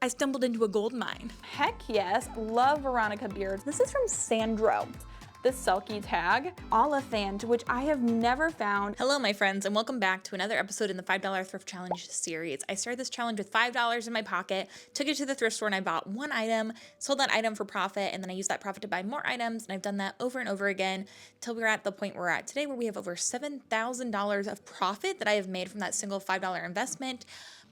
I stumbled into a gold mine. Heck yes, love Veronica beards. This is from Sandro. This Selkie tag, Oliphant, which I have never found. Hello, my friends, and welcome back to another episode in the $5 Thrift Challenge series. I started this challenge with $5 in my pocket, took it to the thrift store, and I bought one item, sold that item for profit, and then I used that profit to buy more items, and I've done that over and over again till we're at the point we're at today, where we have over $7,000 of profit that I have made from that single $5 investment.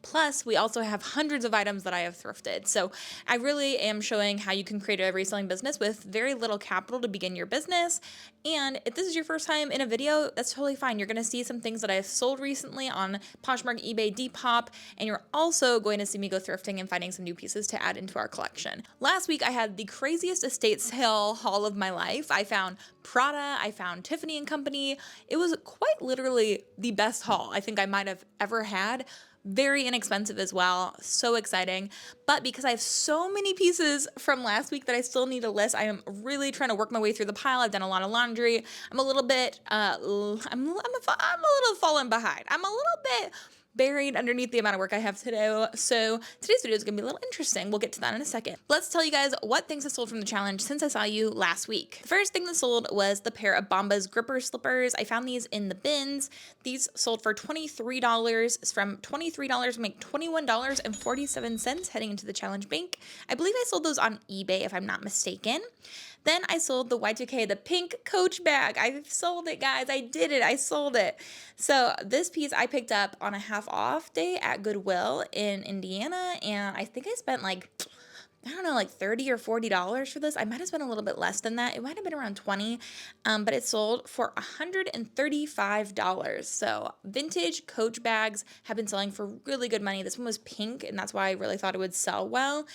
Plus, we also have hundreds of items that I have thrifted. So I really am showing how you can create a reselling business with very little capital to begin your business. And if this is your first time in a video, that's totally fine. You're going to see some things that I've sold recently on Poshmark, eBay, Depop, and you're also going to see me go thrifting and finding some new pieces to add into our collection. Last week, I had the craziest estate sale haul of my life. I found Prada, I found Tiffany & Company. It was quite literally the best haul I think I might have ever had. Very inexpensive as well. So exciting. But because I have so many pieces from last week that I still need to list, I am really trying to work my way through the pile. I've done a lot of laundry. I'm a little bit, I'm a little fallen behind. I'm a little bit buried underneath the amount of work I have today. So today's video is gonna be a little interesting. We'll get to that in a second. Let's tell you guys what things have sold from the challenge since I saw you last week. The first thing that sold was the pair of Bombas gripper slippers. I found these in the bins. These sold for $23. From $23, make $21.47 heading into the challenge bank. I believe I sold those on eBay if I'm not mistaken. Then I sold the Y2K, the pink Coach bag. I sold it, guys. I did it. I sold it. So this piece I picked up on a half off day at Goodwill in Indiana, and I think I spent like, I don't know, like $30 or $40 for this. I might have spent a little bit less than that. It might have been around $20, but it sold for $135. So vintage Coach bags have been selling for really good money. This one was pink, and that's why I really thought it would sell well.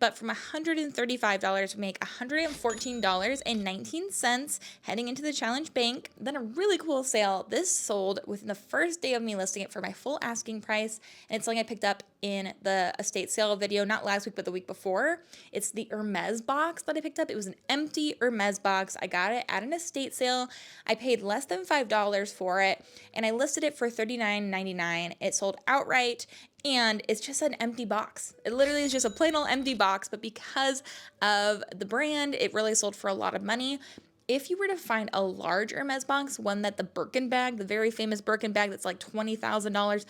But from $135, we make $114.19 heading into the challenge bank. Then a really cool sale. This sold within the first day of me listing it for my full asking price. And it's something I picked up in the estate sale video, not last week, but the week before. It's the Hermes box that I picked up. It was an empty Hermes box. I got it at an estate sale. I paid less than $5 for it, and I listed it for $39.99. It sold outright. And it's just an empty box. It literally is just a plain old empty box, but because of the brand, it really sold for a lot of money. If you were to find a large Hermes box, one that the Birkin bag, the very famous Birkin bag that's like $20,000,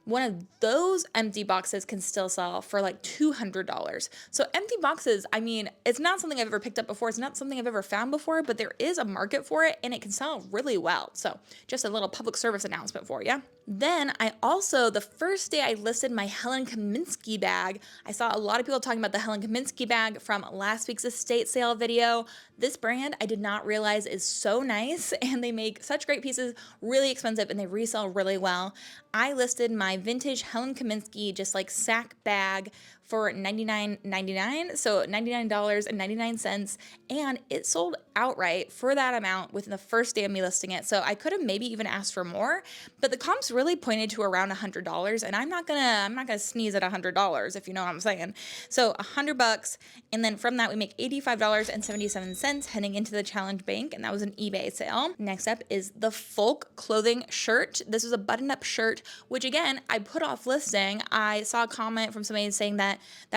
one of those empty boxes can still sell for like $200. So empty boxes, I mean, it's not something I've ever picked up before. It's not something I've ever found before, but there is a market for it and it can sell really well. So just a little public service announcement for you. Then I also, the first day I listed my Helen Kaminsky bag, I saw a lot of people talking about the Helen Kaminsky bag from last week's estate sale video. This brand I did not realize is so nice, and they make such great pieces, really expensive, and they resell really well. I listed my vintage Helen Kaminsky just like sack bag for $99.99, so $99.99, and it sold outright for that amount within the first day of me listing it. So I could have maybe even asked for more, but the comps really pointed to around $100, and I'm not gonna sneeze at $100 if you know what I'm saying. So $100, and then from that we make $85.77 heading into the challenge bank, and that was an eBay sale. Next up is the Folk clothing shirt. This is a button-up shirt, which again I put off listing. I saw a comment from somebody saying that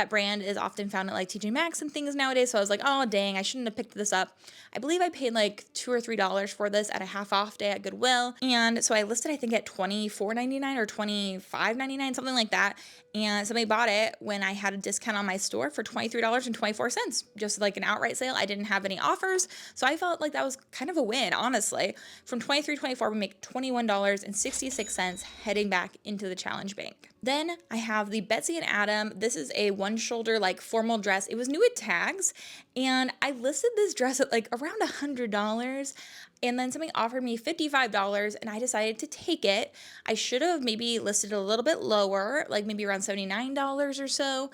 brand is often found at like TJ Maxx and things nowadays. So I was like, oh dang, I shouldn't have picked this up. I believe I paid like $2 or $3 for this at a half off day at Goodwill. And so I listed, I think at $24.99 or $25.99, something like that. And somebody bought it when I had a discount on my store for $23.24, just like an outright sale. I didn't have any offers. So I felt like that was kind of a win, honestly. From $23.24, we make $21.66 heading back into the challenge bank. Then I have the Betsy and Adam. This is a one shoulder like formal dress. It was new at tags, and I listed this dress at like around $100. And then somebody offered me $55, and I decided to take it. I should have maybe listed a little bit lower, like maybe around $79 or so.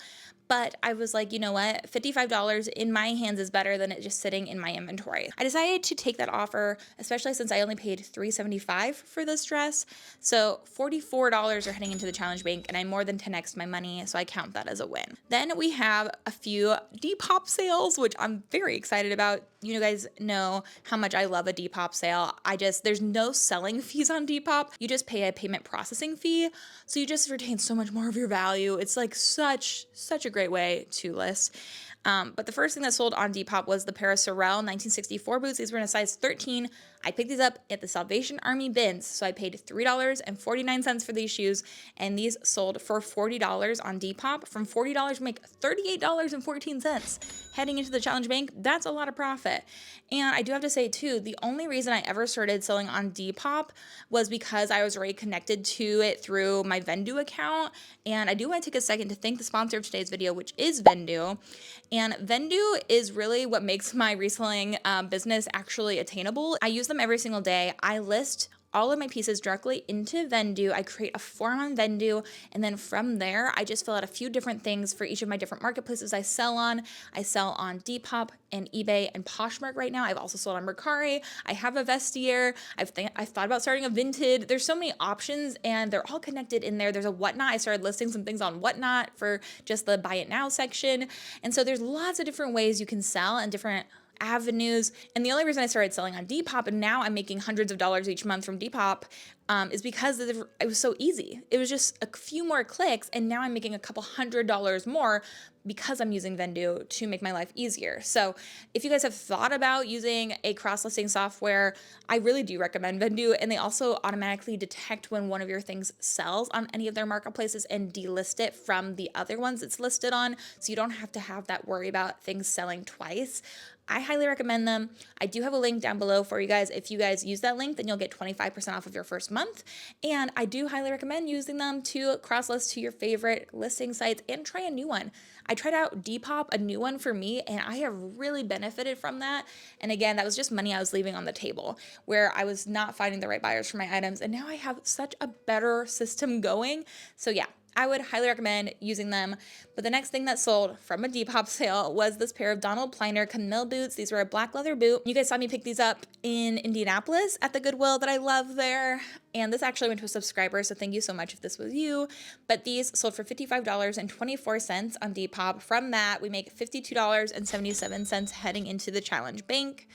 But I was like, you know what? $55 in my hands is better than it just sitting in my inventory. I decided to take that offer, especially since I only paid $375 for this dress. So $44 are heading into the challenge bank, and I more than 10x'd my money, so I count that as a win. Then we have a few Depop sales, which I'm very excited about. You guys know how much I love a Depop sale. There's no selling fees on Depop. You just pay a payment processing fee. So you just retain so much more of your value. It's like such a great way to list. But the first thing that sold on Depop was the pair of Sorel 1964 boots. These were in a size 13. I picked these up at the Salvation Army bins. So I paid $3.49 for these shoes, and these sold for $40 on Depop. From $40, we make $38.14. Heading into the challenge bank, that's a lot of profit. And I do have to say too, the only reason I ever started selling on Depop was because I was already connected to it through my Vendu account. And I do want to take a second to thank the sponsor of today's video, which is Vendu. And Vendu is really what makes my reselling business actually attainable. I use them every single day. I list all of my pieces directly into Vendu. I create a form on Vendu, and then from there, I just fill out a few different things for each of my different marketplaces I sell on. I sell on Depop and eBay and Poshmark right now. I've also sold on Mercari. I have a Vestiaire. I've thought about starting a Vinted. There's so many options, and they're all connected in there. There's a Whatnot. I started listing some things on Whatnot for just the buy it now section. And so there's lots of different ways you can sell and different avenues. And the only reason I started selling on Depop, and now I'm making hundreds of dollars each month from Depop, is because it was so easy. It was just a few more clicks, and now I'm making a couple $100 more because I'm using Vendu to make my life easier. So if you guys have thought about using a cross-listing software, I really do recommend Vendu. And they also automatically detect when one of your things sells on any of their marketplaces and delist it from the other ones it's listed on. So you don't have to have that worry about things selling twice. I highly recommend them. I do have a link down below for you guys. If you guys use that link, then you'll get 25% off of your first month. And I do highly recommend using them to cross-list to your favorite listing sites and try a new one. I tried out Depop, a new one for me, and I have really benefited from that. And again, that was just money I was leaving on the table where I was not finding the right buyers for my items. And now I have such a better system going. So yeah, I would highly recommend using them. But the next thing that sold from a Depop sale was this pair of Donald Pliner Camille boots. These were a black leather boot. You guys saw me pick these up in Indianapolis at the Goodwill that I love there. And this actually went to a subscriber, so thank you so much if this was you. But these sold for $55.24 on Depop. From that, we make $52.77 heading into the challenge bank.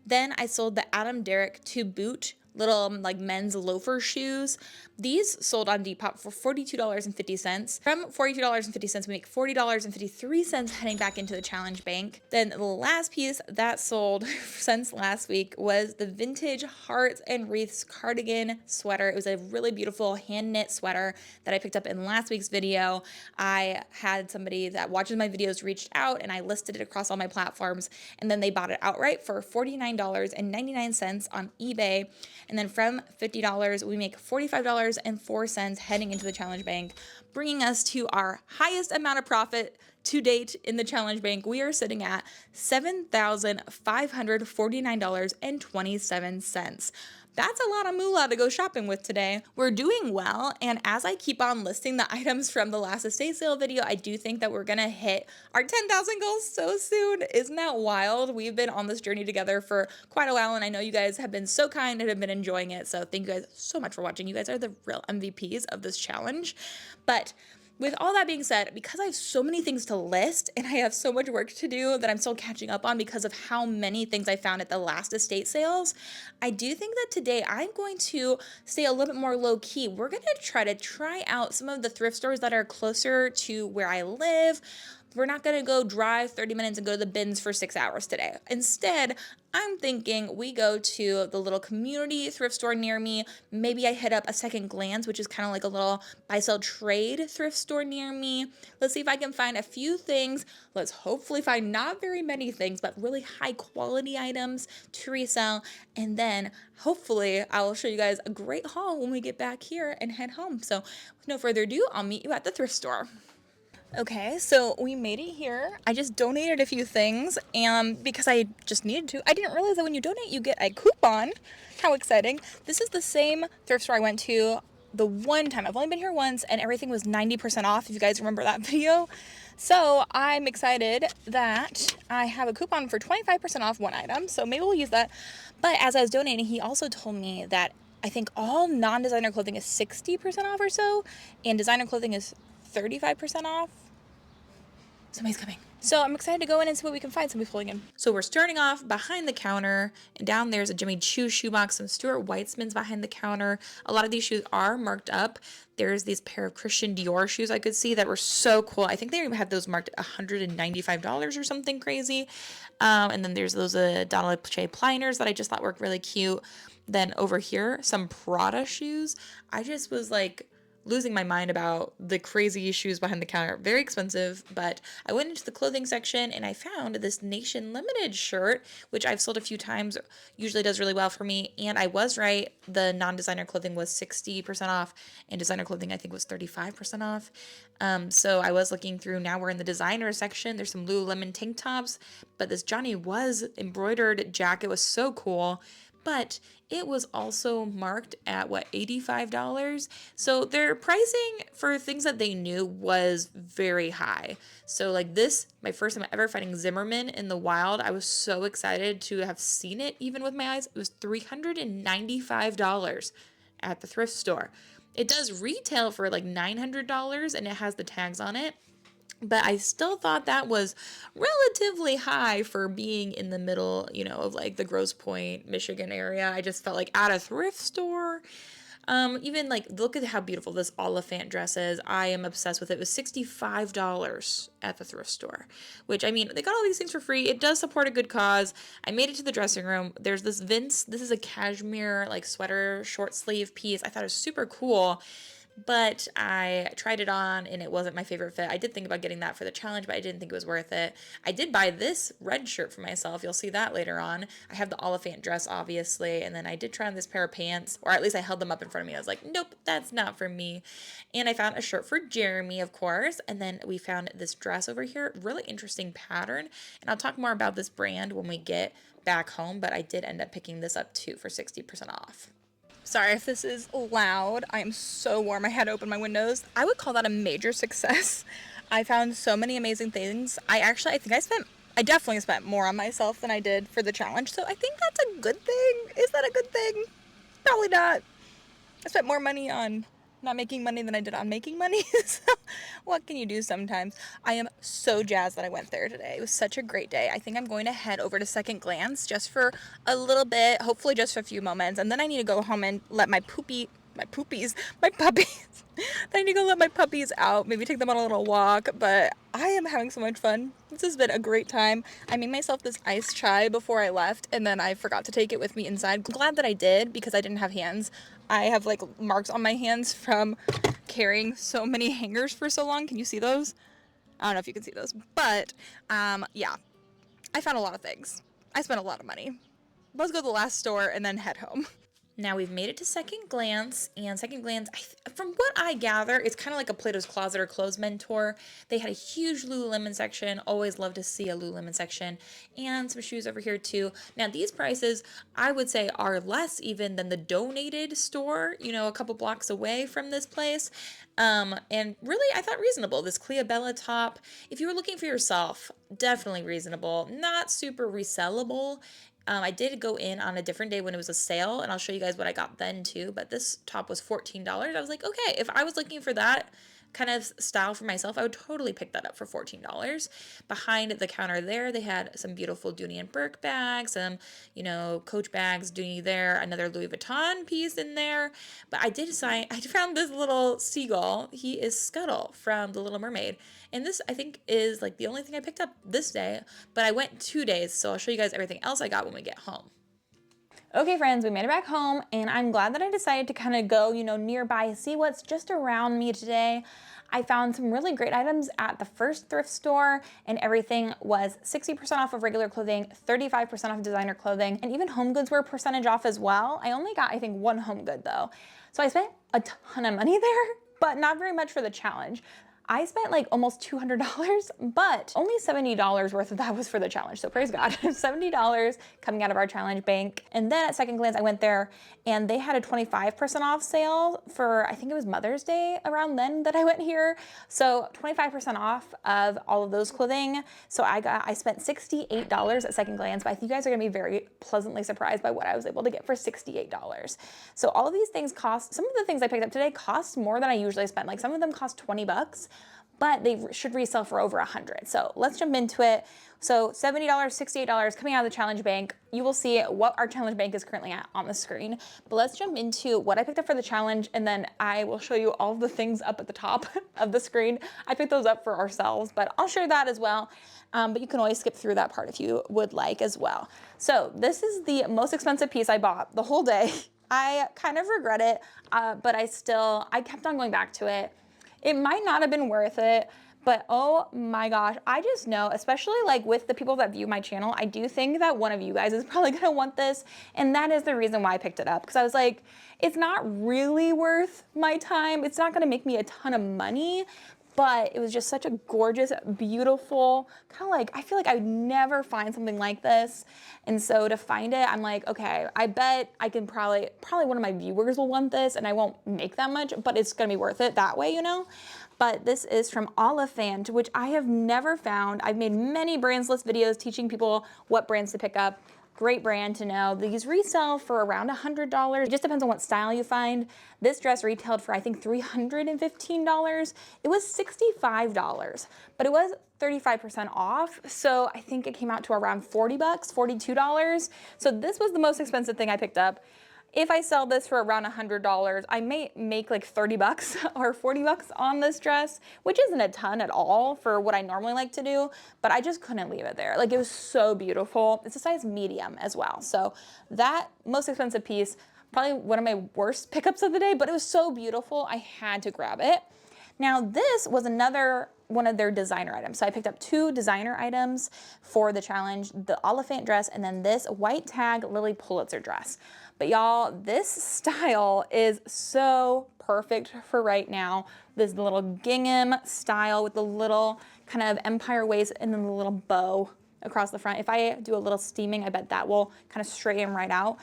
Then I sold the Adam Derrick to boot little like men's loafer shoes. These sold on Depop for $42.50. From $42.50, we make $40.53 heading back into the challenge bank. Then the last piece that sold since last week was the vintage Hearts and Wreaths cardigan sweater. It was a really beautiful hand knit sweater that I picked up in last week's video. I had somebody that watches my videos reached out, and I listed it across all my platforms, and then they bought it outright for $49.99 on eBay. And then from $50, we make $45.04 heading into the challenge bank, bringing us to our highest amount of profit to date in the challenge bank. We are sitting at $7,549.27. That's a lot of moolah to go shopping with today. We're doing well, and as I keep on listing the items from the last estate sale video, I do think that we're gonna hit our 10,000 goals so soon. Isn't that wild? We've been on this journey together for quite a while, and I know you guys have been so kind and have been enjoying it, so thank you guys so much for watching. You guys are the real MVPs of this challenge. But with all that being said, because I have so many things to list and I have so much work to do that I'm still catching up on because of how many things I found at the last estate sales, I do think that today I'm going to stay a little bit more low key. We're going to try out some of the thrift stores that are closer to where I live. We're not going to go drive 30 minutes and go to the bins for 6 hours today. Instead, I'm thinking we go to the little community thrift store near me. Maybe I hit up a Second Glance, which is kind of like a little buy-sell trade thrift store near me. Let's see if I can find a few things. Let's hopefully find not very many things, but really high quality items to resell. And then hopefully I will show you guys a great haul when we get back here and head home. So with no further ado, I'll meet you at the thrift store. Okay, so we made it here. I just donated a few things, and because I just needed to. I didn't realize that when you donate, you get a coupon. How exciting. This is the same thrift store I went to the one time. I've only been here once, and everything was 90% off, if you guys remember that video. So I'm excited that I have a coupon for 25% off one item, so maybe we'll use that. But as I was donating, he also told me that I think all non-designer clothing is 60% off or so, and designer clothing is 35% off. Somebody's coming. So I'm excited to go in and see what we can find. Somebody's pulling in. So we're starting off behind the counter, and down there's a Jimmy Choo shoebox, some Stuart Weitzman's behind the counter. A lot of these shoes are marked up. There's these pair of Christian Dior shoes I could see that were so cool. I think they even had those marked at $195 or something crazy. And then there's those Donald J. Pliners that I just thought were really cute. Then over here, some Prada shoes. I just was like losing my mind about the crazy shoes behind the counter. Very expensive, but I went into the clothing section and I found this Nation Limited shirt, which I've sold a few times, usually does really well for me. And I was right. The non-designer clothing was 60% off and designer clothing I think was 35% off. So I was looking through. Now we're in the designer section. There's some Lululemon tank tops, but this Johnny Was embroidered jacket was so cool. But it was also marked at $85. So their pricing for things that they knew was very high. So like this, my first time ever finding Zimmerman in the wild, I was so excited to have seen it even with my eyes. It was $395 at the thrift store. It does retail for like $900 and it has the tags on it. But I still thought that was relatively high for being in the middle, of like the Grosse Pointe, Michigan area. I just felt like at a thrift store. Even like, look at how beautiful this Oliphant dress is. I am obsessed with it. It was $65 at the thrift store, which, I mean, they got all these things for free. It does support a good cause. I made it to the dressing room. There's this Vince. This is a cashmere like sweater, short sleeve piece. I thought it was super cool. But I tried it on and it wasn't my favorite fit. I did think about getting that for the challenge, but I didn't think it was worth it. I did buy this red shirt for myself. You'll see that later on. I have the Oliphant dress, obviously, and then I did try on this pair of pants, or at least I held them up in front of me. I was like, nope, that's not for me. And I found a shirt for Jeremy, of course, and then we found this dress over here. Really interesting pattern, and I'll talk more about this brand when we get back home, but I did end up picking this up too for 60% off. Sorry if this is loud. I am so warm. I had to open my windows. I would call that a major success. I found so many amazing things. I definitely spent more on myself than I did for the challenge. So I think that's a good thing. Is that a good thing? Probably not. I spent more money on not making money than I did on making money. So what can you do sometimes? I am so jazzed that I went there today. It was such a great day. I think I'm going to head over to Second Glance just for a little bit, hopefully just for a few moments. And then I need to go home and let my puppies. I need to go let my puppies out, maybe take them on a little walk, but I am having so much fun. This has been a great time. I made myself this iced chai before I left, and then I forgot to take it with me inside. I'm glad that I did because I didn't have hands. I have like marks on my hands from carrying so many hangers for so long. Can you see those? I don't know if you can see those, but yeah, I found a lot of things. I spent a lot of money. Let's go to the last store and then head home. Now we've made it to Second Glance, and Second Glance, from what I gather, it's kind of like a Plato's Closet or Clothes Mentor. They had a huge Lululemon section. Always love to see a Lululemon section, and some shoes over here too. Now these prices, I would say, are less even than the donated store, a couple blocks away from this place. And really, I thought reasonable. This Clea Bella top, if you were looking for yourself, definitely reasonable. Not super resellable. I did go in on a different day when it was a sale, and I'll show you guys what I got then too, but this top was $14. I was like, okay, if I was looking for that kind of style for myself, I would totally pick that up for $14. Behind the counter there, they had some beautiful Dooney and Burke bags, some, Coach bags, Dooney there, another Louis Vuitton piece in there. But I found this little seagull. He is Scuttle from The Little Mermaid. And this, I think, is like the only thing I picked up this day, but I went 2 days, so I'll show you guys everything else I got when we get home. Okay, friends, we made it back home, and I'm glad that I decided to kind of go, nearby, see what's just around me today. I found some really great items at the first thrift store, and everything was 60% off of regular clothing, 35% off designer clothing, and even home goods were a percentage off as well. I only got, I think, one home good though. So I spent a ton of money there, but not very much for the challenge. I spent like almost $200, but only $70 worth of that was for the challenge. So praise God, $70 coming out of our challenge bank. And then at Second Glance, I went there and they had a 25% off sale for, I think it was Mother's Day around then that I went here. So 25% off of all of those clothing. So I spent $68 at Second Glance, but I think you guys are gonna be very pleasantly surprised by what I was able to get for $68. So all of these things cost, some of the things I picked up today cost more than I usually spend. Like some of them cost 20 bucks. but they should resell for over $100. So let's jump into it. So $70, $68 coming out of the challenge bank. You will see what our challenge bank is currently at on the screen. But let's jump into what I picked up for the challenge, and then I will show you all of the things up at the top of the screen. I picked those up for ourselves, but I'll share that as well. But you can always skip through that part if you would like as well. So this is the most expensive piece I bought the whole day. I kind of regret it, but I kept on going back to it. It might not have been worth it, but oh my gosh, I just know, especially like with the people that view my channel, I do think that one of you guys is probably gonna want this, and that is the reason why I picked it up, because I was like, it's not really worth my time. It's not gonna make me a ton of money, but it was just such a gorgeous, beautiful, kind of like, I feel like I would never find something like this. And so to find it, I'm like, okay, I bet I can probably one of my viewers will want this, and I won't make that much, but it's gonna be worth it that way, you know? But this is from Allison, which I have never found. I've made many brands list videos teaching people what brands to pick up. Great brand to know. These resell for around $100. It just depends on what style you find. This dress retailed for, I think, $315. It was $65, but it was 35% off. So I think it came out to around 40 bucks, $42. So this was the most expensive thing I picked up. If I sell this for around $100, I may make like 30 bucks or 40 bucks on this dress, which isn't a ton at all for what I normally like to do, but I just couldn't leave it there. Like, it was so beautiful. It's a size medium as well. So that most expensive piece, probably one of my worst pickups of the day, but it was so beautiful, I had to grab it. Now this was another one of their designer items. So I picked up 2 designer items for the challenge, the Oliphant dress and then this white tag Lily Pulitzer dress. But y'all, this style is so perfect for right now. This little gingham style with the little kind of empire waist and then the little bow across the front. If I do a little steaming, I bet that will kind of straighten right out.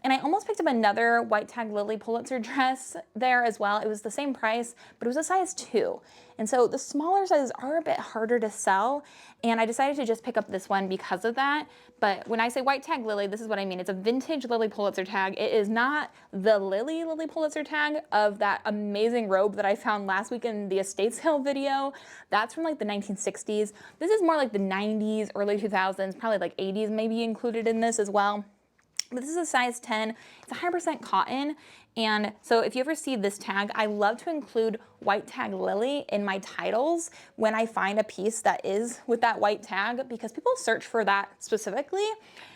And I almost picked up another white tag Lily Pulitzer dress there as well. It was the same price, but it was a size 2. And so the smaller sizes are a bit harder to sell. And I decided to just pick up this one because of that. But when I say white tag Lily, this is what I mean. It's a vintage Lily Pulitzer tag. It is not the Lily Pulitzer tag of that amazing robe that I found last week in the estate sale video. That's from like the 1960s. This is more like the 90s, early 2000s, probably like 80s maybe included in this as well. But this is a size 10, it's 100% cotton, and so if you ever see this tag, I love to include white tag Lily in my titles when I find a piece that is with that white tag, because people search for that specifically.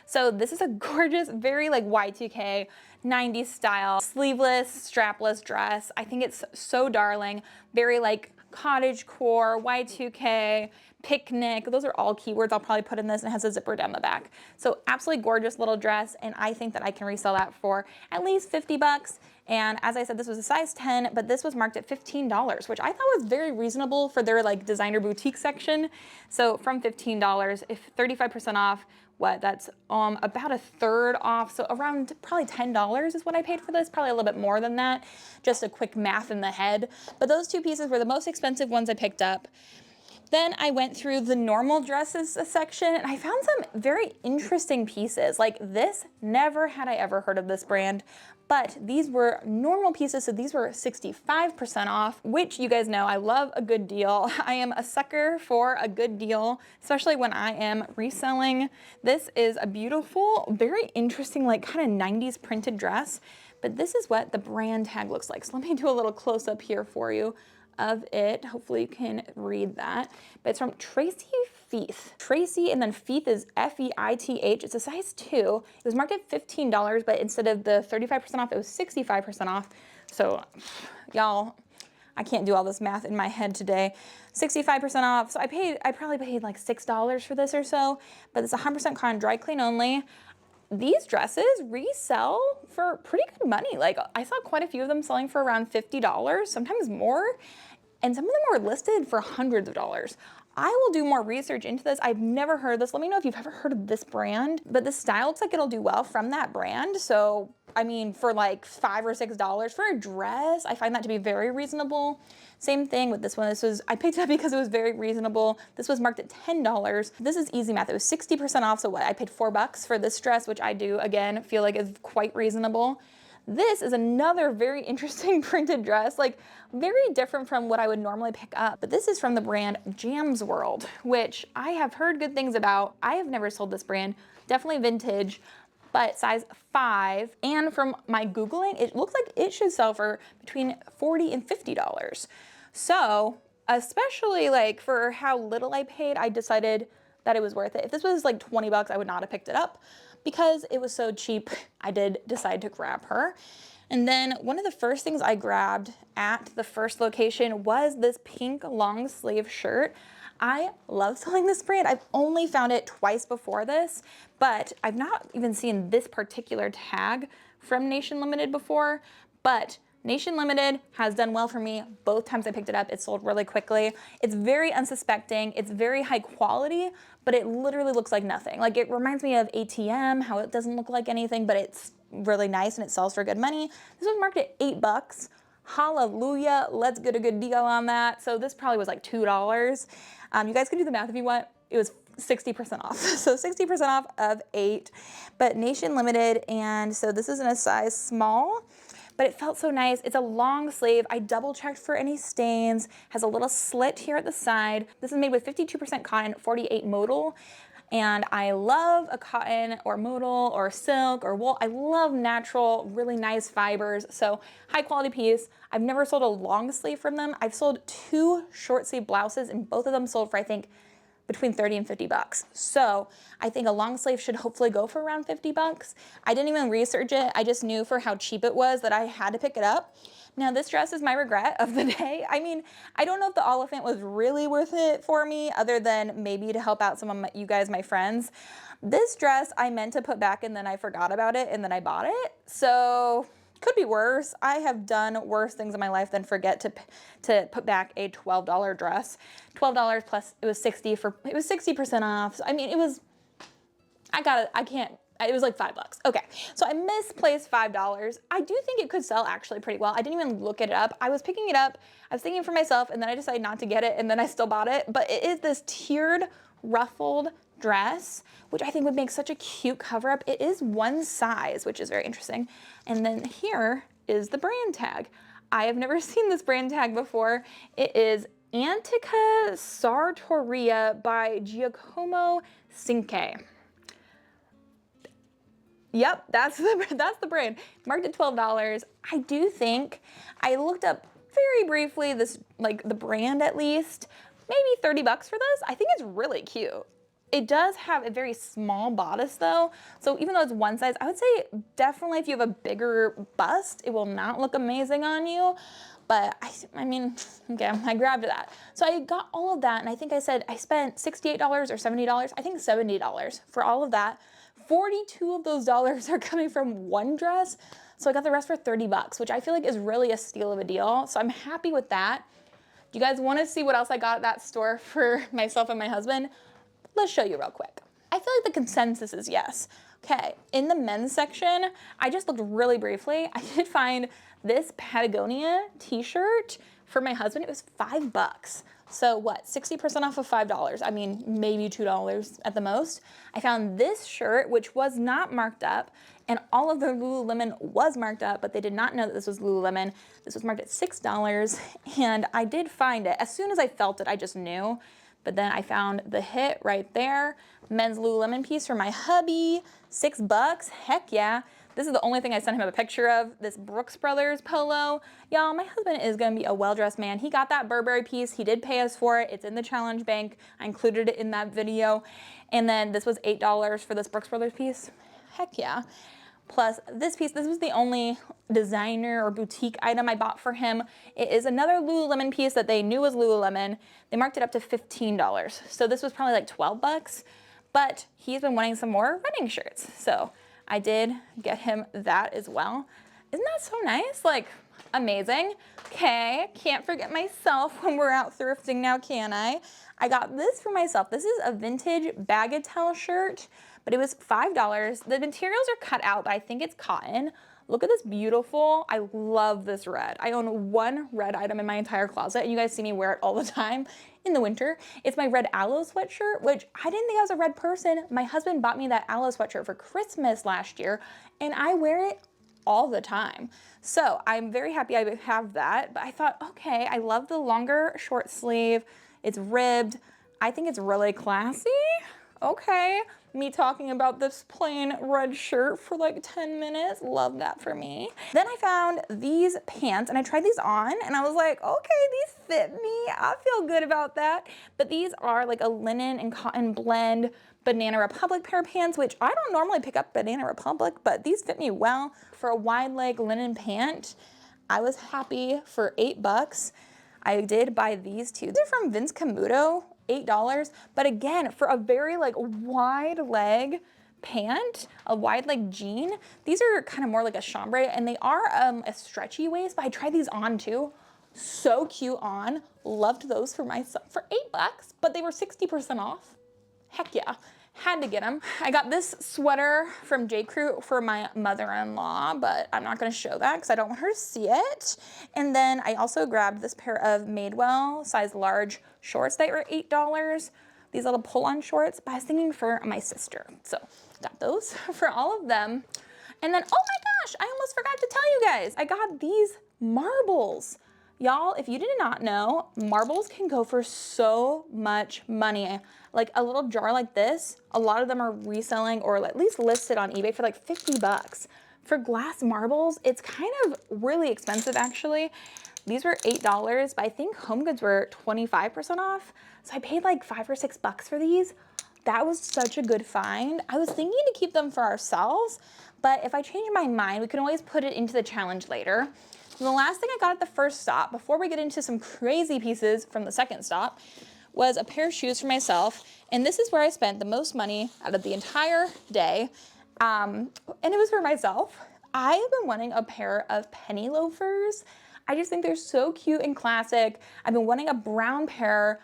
So this is a gorgeous, very like Y2K, 90s style, sleeveless, strapless dress. I think it's so darling, very like cottage core, Y2K, picnic. Those are all keywords I'll probably put in this, and it has a zipper down the back. So absolutely gorgeous little dress, and I think that I can resell that for at least 50 bucks. And as I said, this was a size 10, but this was marked at $15, which I thought was very reasonable for their like designer boutique section. So from $15, if 35% off, that's about a third off, so around probably $10 is what I paid for this, probably a little bit more than that, just a quick math in the head. But those 2 pieces were the most expensive ones I picked up. Then I went through the normal dresses section, and I found some very interesting pieces. Like this, never had I ever heard of this brand, but these were normal pieces, so these were 65% off, which you guys know I love a good deal. I am a sucker for a good deal, especially when I am reselling. This is a beautiful, very interesting, like kind of 90s printed dress, but this is what the brand tag looks like. So let me do a little close up here for you of it. Hopefully you can read that. But it's from Tracy Feith. Tracy, and then Feith is F-E-I-T-H. It's a size 2. It was marked at $15, but instead of the 35% off, it was 65% off. So y'all, I can't do all this math in my head today. 65% off. So I probably paid like $6 for this or so, but it's 100% cotton, dry clean only. These dresses resell for pretty good money. Like I saw quite a few of them selling for around $50, sometimes more. And some of them were listed for hundreds of dollars. I will do more research into this. I've never heard of this. Let me know if you've ever heard of this brand. But the style looks like it'll do well from that brand. So, I mean, for like $5 or $6 for a dress, I find that to be very reasonable. Same thing with this one. I picked it up because it was very reasonable. This was marked at $10. This is easy math. It was 60% off. So what? I paid $4 for this dress, which I do, again, feel like is quite reasonable. This is another very interesting printed dress, like very different from what I would normally pick up. But this is from the brand Jam's World, which I have heard good things about. I have never sold this brand, definitely vintage, but size 5. And from my Googling, it looks like it should sell for between $40 and $50. So especially like for how little I paid, I decided that it was worth it. If this was like 20 bucks, I would not have picked it up. Because it was so cheap, I did decide to grab her. And then one of the first things I grabbed at the first location was this pink long sleeve shirt. I love selling this brand. I've only found it twice before this, but I've not even seen this particular tag from Nation Limited before, but Nation Limited has done well for me. Both times I picked it up, it sold really quickly. It's very unsuspecting. It's very high quality, but it literally looks like nothing. Like it reminds me of ATM, how it doesn't look like anything, but it's really nice and it sells for good money. This was marked at $8. Hallelujah, let's get a good deal on that. So this probably was like $2. You guys can do the math if you want. It was 60% off. So 60% off of 8, but Nation Limited. And so this is in a size small, but it felt so nice. It's a long sleeve. I double checked for any stains, has a little slit here at the side. This is made with 52% cotton, 48 modal. And I love a cotton or modal or silk or wool. I love natural, really nice fibers. So high quality piece. I've never sold a long sleeve from them. I've sold 2 short sleeve blouses and both of them sold for, I think, between 30 and 50 bucks. So I think a long sleeve should hopefully go for around 50 bucks. I didn't even research it. I just knew for how cheap it was that I had to pick it up. Now this dress is my regret of the day. I mean, I don't know if the Oliphant was really worth it for me other than maybe to help out some of you guys, my friends. This dress I meant to put back and then I forgot about it and then I bought it. So could be worse. I have done worse things in my life than forget to put back a $12 dress. $12 plus it was 60% off. So, I mean, it was, it was like $5. Okay, so I misplaced $5. I do think it could sell actually pretty well. I didn't even look it up. I was picking it up, I was thinking for myself, and then I decided not to get it, and then I still bought it. But it is this tiered, ruffled dress, which I think would make such a cute cover up. It is one size, which is very interesting. And then here is the brand tag. I have never seen this brand tag before. It is Antica Sartoria by Giacomo Cinque. Yep, that's the brand. Marked at $12. I do think, I looked up very briefly this, like the brand at least, maybe 30 bucks for this. I think it's really cute. It does have a very small bodice though. So even though it's one size, I would say definitely if you have a bigger bust, it will not look amazing on you. But I mean, okay, I grabbed that. So I got all of that and I think I said I spent $68 or $70. I think $70 for all of that. 42 of those dollars are coming from one dress. So I got the rest for 30 bucks, which I feel like is really a steal of a deal. So I'm happy with that. Do you guys want to see what else I got at that store for myself and my husband? Let's show you real quick. I feel like the consensus is yes. Okay, in the men's section, I just looked really briefly. I did find this Patagonia t-shirt for my husband. It was $5. So what, 60% off of $5. I mean, maybe $2 at the most. I found this shirt, which was not marked up, and all of the Lululemon was marked up, but they did not know that this was Lululemon. This was marked at $6, and I did find it. As soon as I felt it, I just knew. But then I found the hit right there. Men's Lululemon piece for my hubby, $6. Heck yeah. This is the only thing I sent him a picture of, this Brooks Brothers polo. Y'all, my husband is gonna be a well-dressed man. He got that Burberry piece. He did pay us for it. It's in the challenge bank. I included it in that video. And then this was $8 for this Brooks Brothers piece. Heck yeah. Plus this piece, this was the only designer or boutique item I bought for him. It is another Lululemon piece that they knew was Lululemon. They marked it up to $15. So this was probably like 12 bucks, but he's been wanting some more running shirts. So I did get him that as well. Isn't that so nice? Like, amazing. Okay, can't forget myself when we're out thrifting now, can I? I got this for myself. This is a vintage bagatelle shirt, but it was $5. The materials are cut out, but I think it's cotton. Look at this beautiful, I love this red. I own one red item in my entire closet, and you guys see me wear it all the time in the winter. It's my red aloe sweatshirt, which I didn't think I was a red person. My husband bought me that aloe sweatshirt for Christmas last year, and I wear it all the time. So I'm very happy I have that, but I thought, okay, I love the longer short sleeve. It's ribbed. I think it's really classy. Okay, me talking about this plain red shirt for like 10 minutes. Love that for me. Then I found these pants and I tried these on and I was like, okay, these fit me. I feel good about that. But these are like a linen and cotton blend Banana Republic pair of pants, which I don't normally pick up Banana Republic, but these fit me well. For a wide leg linen pant, I was happy for $8. I did buy these two. They're from Vince Camuto, $8. But again, for a very like wide leg pant, a wide leg jean, these are kind of more like a chambray and they are a stretchy waist, but I tried these on too. So cute on. Loved those for myself for $8, but they were 60% off. Heck yeah, had to get them. I got this sweater from J. Crew for my mother-in-law, but I'm not gonna show that because I don't want her to see it. And then I also grabbed this pair of Madewell size large shorts that were $8. These little pull-on shorts, but I was thinking for my sister. So got those for all of them. And then, oh my gosh, I almost forgot to tell you guys, I got these marbles. Y'all, if you did not know, marbles can go for so much money. Like a little jar like this, a lot of them are reselling or at least listed on eBay for like 50 bucks. For glass marbles, it's kind of really expensive actually. These were $8, but I think HomeGoods were 25% off. So I paid like $5 or $6 for these. That was such a good find. I was thinking to keep them for ourselves, but if I change my mind, we can always put it into the challenge later. And the last thing I got at the first stop, before we get into some crazy pieces from the second stop, was a pair of shoes for myself. And this is where I spent the most money out of the entire day. And it was for myself. I have been wanting a pair of penny loafers. I just think they're so cute and classic. I've been wanting a brown pair.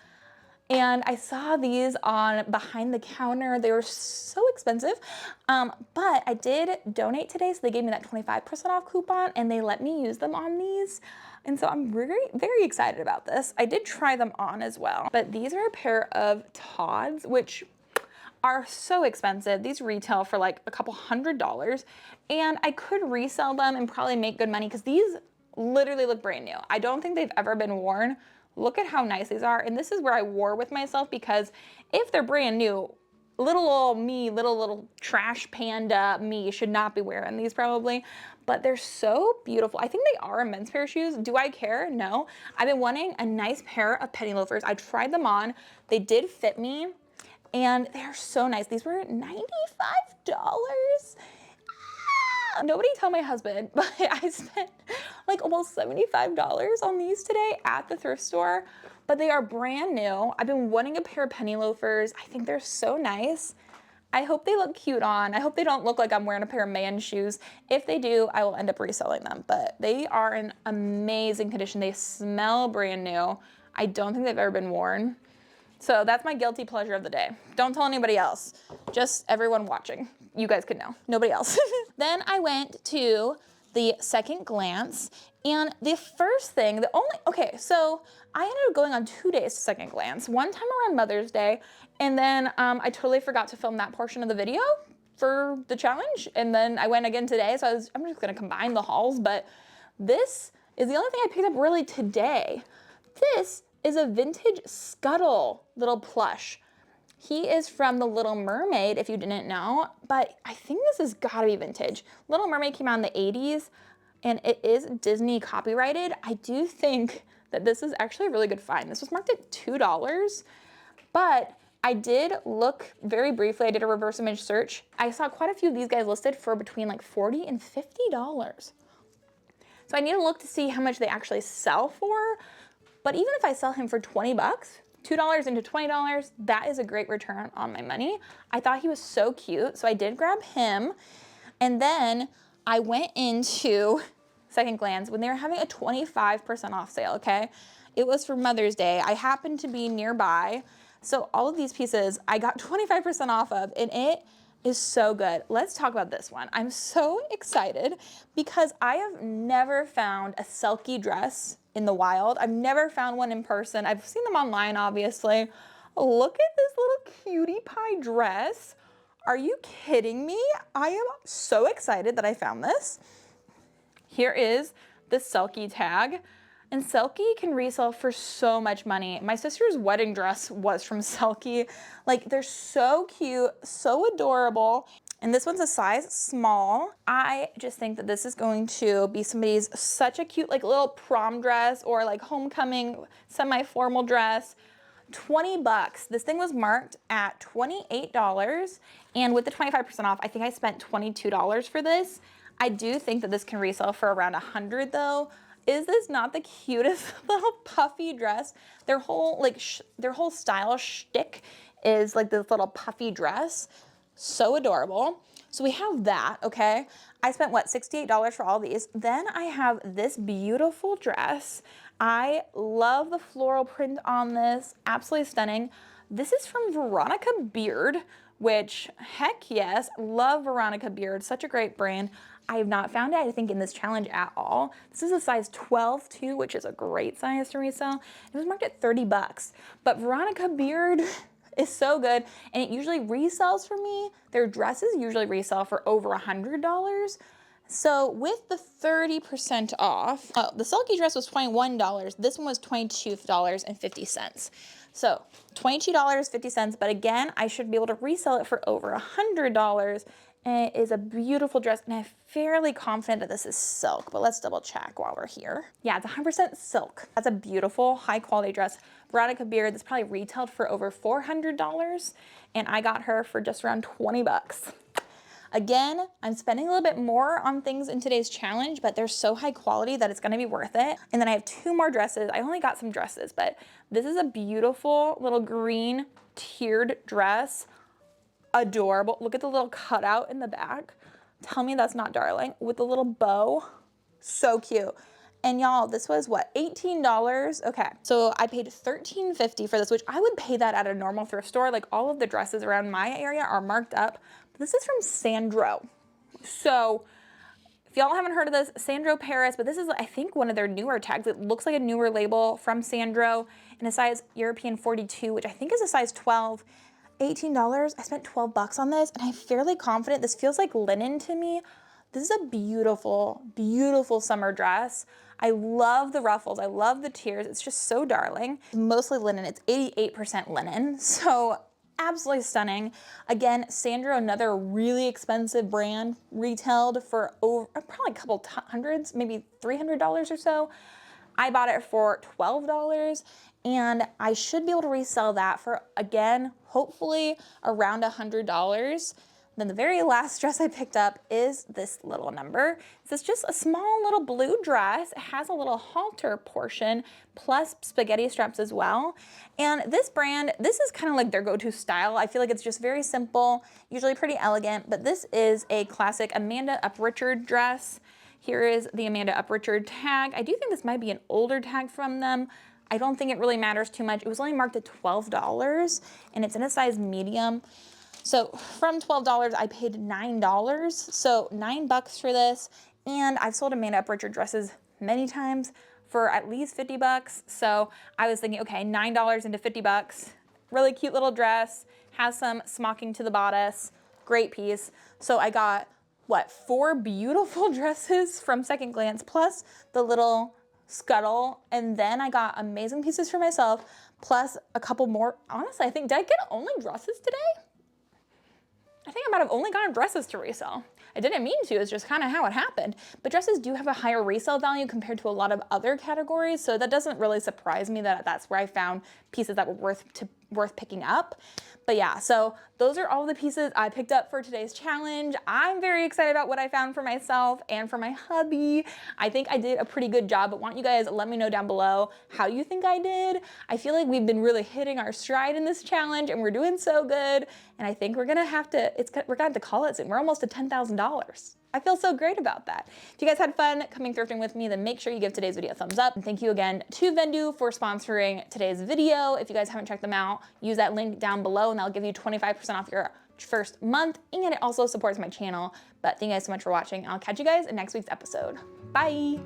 And I saw these on behind the counter. They were so expensive, but I did donate today, so they gave me that 25% off coupon, and they let me use them on these. And so I'm very, very excited about this. I did try them on as well, but these are a pair of Todds, which are so expensive. These retail for like a couple $100s, and I could resell them and probably make good money because these literally look brand new. I don't think they've ever been worn. Look at how nice these are. And this is where I war with myself because if they're brand new, little old me, little trash panda me should not be wearing these probably, but they're so beautiful. I think they are a men's pair of shoes. Do I care? No. I've been wanting a nice pair of penny loafers. I tried them on. They did fit me and they're so nice. These were $95. Nobody tell my husband, but I spent like almost $75 on these today at the thrift store, but they are brand new. I've been wanting a pair of penny loafers. I think they're so nice. I hope they look cute on. I hope they don't look like I'm wearing a pair of man's shoes. If they do, I will end up reselling them, but they are in amazing condition. They smell brand new. I don't think they've ever been worn. So that's my guilty pleasure of the day. Don't tell anybody else, just everyone watching. You guys could know, nobody else. Then I went to the Second Glance, and the first thing, so I ended up going on 2 days to Second Glance. One time around Mother's Day, and then I totally forgot to film that portion of the video for the challenge, and then I went again today, so I'm just gonna combine the hauls, but this is the only thing I picked up really today. This is a vintage Scuttle little plush. He is from The Little Mermaid, if you didn't know, but I think this has gotta be vintage. Little Mermaid came out in the 80s, and it is Disney copyrighted. I do think that this is actually a really good find. This was marked at $2, but I did look very briefly. I did a reverse image search. I saw quite a few of these guys listed for between like $40 and $50. So I need to look to see how much they actually sell for, but even if I sell him for 20 bucks, $2 into $20, that is a great return on my money. I thought he was so cute, so I did grab him. And then I went into Second Glance when they were having a 25% off sale, okay? It was for Mother's Day. I happened to be nearby, so all of these pieces I got 25% off of, and it is so good. Let's talk about this one. I'm so excited because I have never found a Selkie dress in the wild. I've never found one in person. I've seen them online, obviously. Look at this little cutie pie dress. Are you kidding me? I am so excited that I found this. Here is the Selkie tag. And Selkie can resell for so much money. My sister's wedding dress was from Selkie. Like, they're so cute, so adorable. And this one's a size small. I just think that this is going to be somebody's such a cute, like, little prom dress or like homecoming semi-formal dress. 20 bucks. This thing was marked at $28. And with the 25% off, I think I spent $22 for this. I do think that this can resell for around $100 though. Is this not the cutest little puffy dress? Their whole their whole style shtick is like this little puffy dress. So adorable. So we have that, okay? I spent what, $68 for all these. Then I have this beautiful dress. I love the floral print on this, absolutely stunning. This is from Veronica Beard, which heck yes, love Veronica Beard, such a great brand. I have not found it, I think, in this challenge at all. This is a size 12 too, which is a great size to resell. It was marked at 30 bucks, but Veronica Beard is so good, and it usually resells for me. Their dresses usually resell for over $100. So with the 30% off, the Selkie dress was $21. This one was $22.50. So $22.50, but again, I should be able to resell it for over $100. And it is a beautiful dress, and I'm fairly confident that this is silk, but let's double check while we're here. Yeah, it's 100% silk. That's a beautiful, high quality dress. Veronica Beard, this probably retailed for over $400, and I got her for just around 20 bucks. Again, I'm spending a little bit more on things in today's challenge, but they're so high quality that it's gonna be worth it. And then I have 2 more dresses. I only got some dresses, but this is a beautiful little green tiered dress. Adorable. Look at the little cutout in the back. Tell me that's not darling. With the little bow. So cute. And y'all, this was what, $18? Okay, so I paid $13.50 for this, which I would pay that at a normal thrift store. Like, all of the dresses around my area are marked up. But this is from Sandro. So if y'all haven't heard of this, Sandro Paris, but this is, I think, one of their newer tags. It looks like a newer label from Sandro in a size European 42, which I think is a size 12. $18. I spent 12 bucks on this, and I'm fairly confident this feels like linen to me. This is a beautiful, beautiful summer dress. I love the ruffles. I love the tiers. It's just so darling. It's mostly linen. It's 88% linen. So absolutely stunning. Again, Sandro, another really expensive brand, retailed for over, probably a couple hundreds, maybe $300 or so. I bought it for $12, and I should be able to resell that for, again, hopefully around $100. Then the very last dress I picked up is this little number. This is just a small little blue dress. It has a little halter portion plus spaghetti straps as well. And this brand, this is kind of like their go-to style. I feel like it's just very simple, usually pretty elegant, but this is a classic Amanda Uprichard dress. Here is the Amanda Uprichard tag. I do think this might be an older tag from them. I don't think it really matters too much. It was only marked at $12, and it's in a size medium. So from $12, I paid $9. So 9 bucks for this. And I've sold Amanda Uprichard dresses many times for at least 50 bucks. So I was thinking, okay, $9 into 50 bucks. Really cute little dress. Has some smocking to the bodice. Great piece. So I got, what, 4 beautiful dresses from Second Glance, plus the little scuttle, and then I got amazing pieces for myself, plus a couple more. Honestly, I think, did I get only dresses today? I think I might have only gotten dresses to resell. I didn't mean to, it's just kind of how it happened. But dresses do have a higher resale value compared to a lot of other categories, so that doesn't really surprise me that that's where I found pieces that were worth picking up. But yeah, so those are all the pieces I picked up for today's challenge. I'm very excited about what I found for myself and for my hubby. I think I did a pretty good job, but why don't you guys let me know down below how you think I did. I feel like we've been really hitting our stride in this challenge, and we're doing so good. And I think we're gonna have to call it soon. We're almost to $10,000. I feel so great about that. If you guys had fun coming thrifting with me, then make sure you give today's video a thumbs up. And thank you again to Vendu for sponsoring today's video. If you guys haven't checked them out, use that link down below and that'll give you 25% off your first month. And it also supports my channel. But thank you guys so much for watching. I'll catch you guys in next week's episode. Bye.